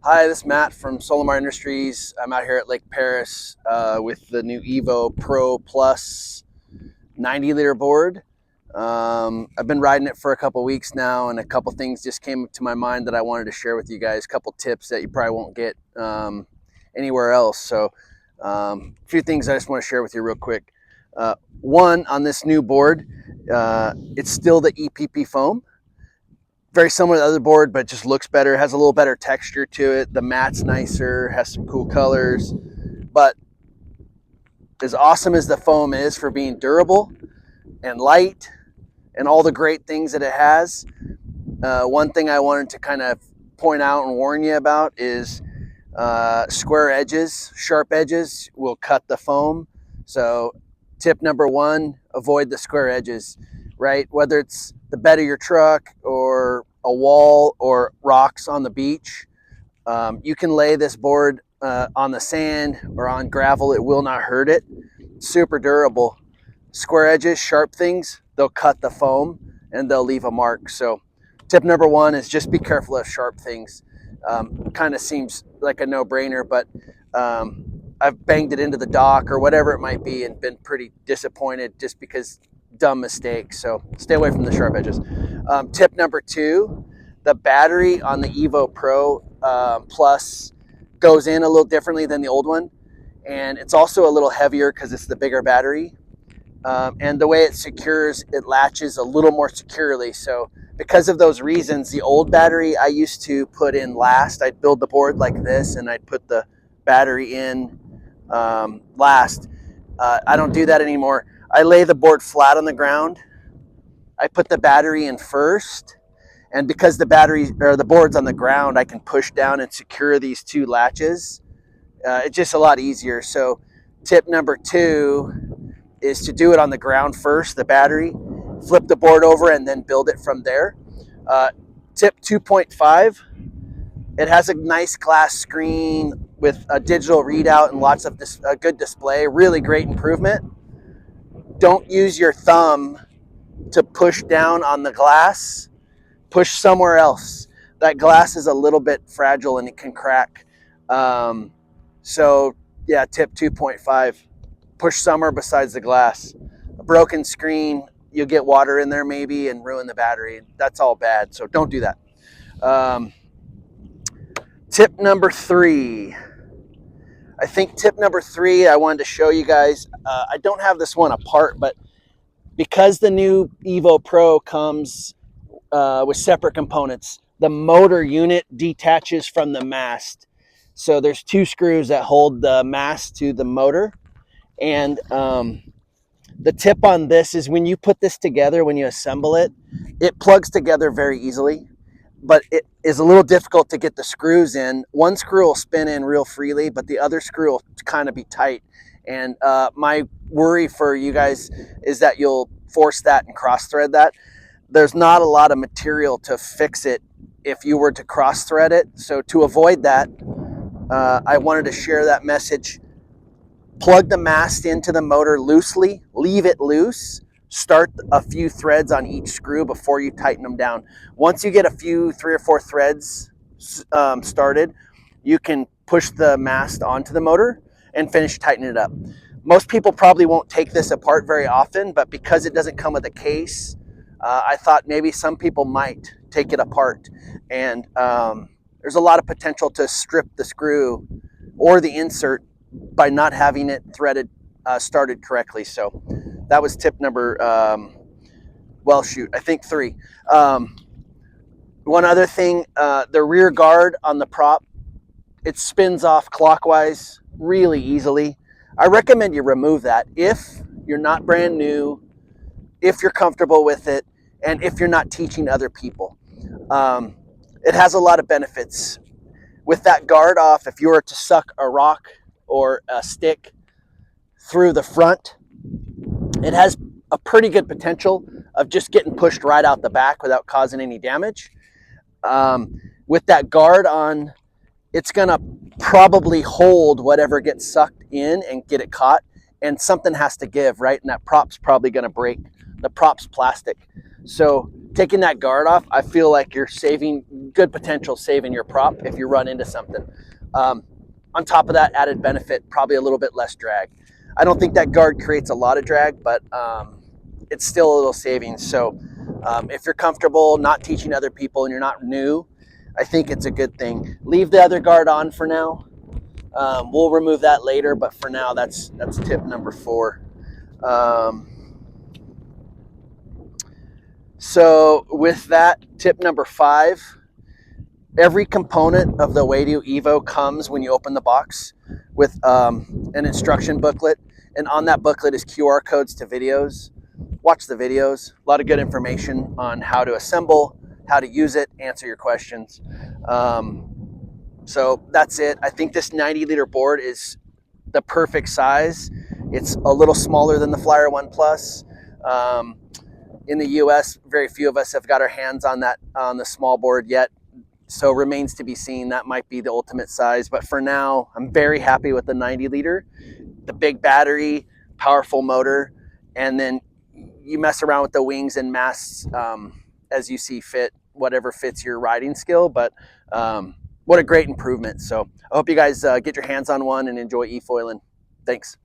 Hi, this is Matt from Solimar Industries. I'm out here at Lake Paris with the new EVO Pro Plus 90-liter board. I've been riding it for a couple weeks now, and a couple things just came to my mind that I wanted to share with you guys. A couple tips that you probably won't get anywhere else. So a few things I just want to share with you real quick. One, on this new board, it's still the EPP foam. Very similar to the other board, but just looks better, has a little better texture to it. The mat's nicer, has some cool colors. But as awesome as the foam is for being durable and light and all the great things that it has, one thing I wanted to kind of point out and warn you about is square edges, sharp edges will cut the foam. So tip number one, avoid the square edges, right? Whether it's the bed of your truck or a wall or rocks on the beach, you can lay this board on the sand or on gravel. It will not hurt it. Super durable. Square edges, sharp things, they'll cut the foam and they'll leave a mark. So tip number one is just be careful of sharp things. Kind of seems like a no-brainer, but I've banged it into the dock or whatever it might be and been pretty disappointed just because dumb mistake. So stay away from the sharp edges. Tip number two, the battery on the EVO Pro Plus goes in a little differently than the old one, and it's also a little heavier because it's the bigger battery, and the way it secures, it latches a little more securely. So because of those reasons, the old battery I used to put in last. I'd build the board like this and I'd put the battery in last. I don't do that anymore. I lay the board flat on the ground. I put the battery in first, and because the battery or the board's on the ground, I can push down and secure these two latches. It's just a lot easier. So tip number two is to do it on the ground first, the battery, flip the board over and then build it from there. Tip 2.5, it has a nice glass screen with a digital readout and lots of a good display, really great improvement. Don't use your thumb to push down on the glass. Push somewhere else. That glass is a little bit fragile and it can crack. So yeah, tip 2.5, push somewhere besides the glass. A broken screen, you'll get water in there maybe and ruin the battery. That's all bad, so don't do that. Tip number three. I think tip number three I wanted to show you guys. I don't have this one apart, but because the new EVO Pro comes with separate components, the motor unit detaches from the mast. So there's two screws that hold the mast to the motor. And the tip on this is when you put this together, when you assemble it, it plugs together very easily, but it is a little difficult to get the screws in. One screw will spin in real freely, but the other screw will kind of be tight. And my worry for you guys is that you'll force that and cross thread that. There's not a lot of material to fix it if you were to cross thread it. So to avoid that, I wanted to share that message. Plug the mast into the motor loosely, leave it loose, start a few threads on each screw before you tighten them down. Once you get a few, 3 or 4 threads started, you can push the mast onto the motor and finish tightening it up. Most people probably won't take this apart very often, but because it doesn't come with a case, I thought maybe some people might take it apart. And there's a lot of potential to strip the screw or the insert by not having it threaded, started correctly. So that was tip number, I think 3. One other thing, the rear guard on the prop, it spins off clockwise really easily. I recommend you remove that if you're not brand new, if you're comfortable with it, and if you're not teaching other people. It has a lot of benefits. With that guard off, if you were to suck a rock or a stick through the front, it has a pretty good potential of just getting pushed right out the back without causing any damage. With that guard on, it's gonna probably hold whatever gets sucked in and get it caught, and something has to give, right? And that prop's probably gonna break the prop's plastic. So taking that guard off, I feel like you're saving good potential, saving your prop if you run into something. On top of that, added benefit, probably a little bit less drag. I don't think that guard creates a lot of drag, but it's still a little savings. So if you're comfortable not teaching other people and you're not new, I think it's a good thing. Leave the other guard on for now. We'll remove that later, but for now, that's tip number 4. So with that, tip number 5, every component of the Waydoo EVO comes when you open the box with an instruction booklet, and on that booklet is QR codes to videos. Watch the videos. A lot of good information on how to assemble, how to use it, answer your questions. So that's it. I think this 90-liter board is the perfect size. It's a little smaller than the Flyer 1 Plus. In the US, very few of us have got our hands on the small board yet. So remains to be seen. That might be the ultimate size. But for now, I'm very happy with the 90-liter. The big battery, powerful motor, and then you mess around with the wings and masts as you see fit, whatever fits your riding skill. But what a great improvement. So I hope you guys get your hands on one and enjoy eFoiling. Thanks.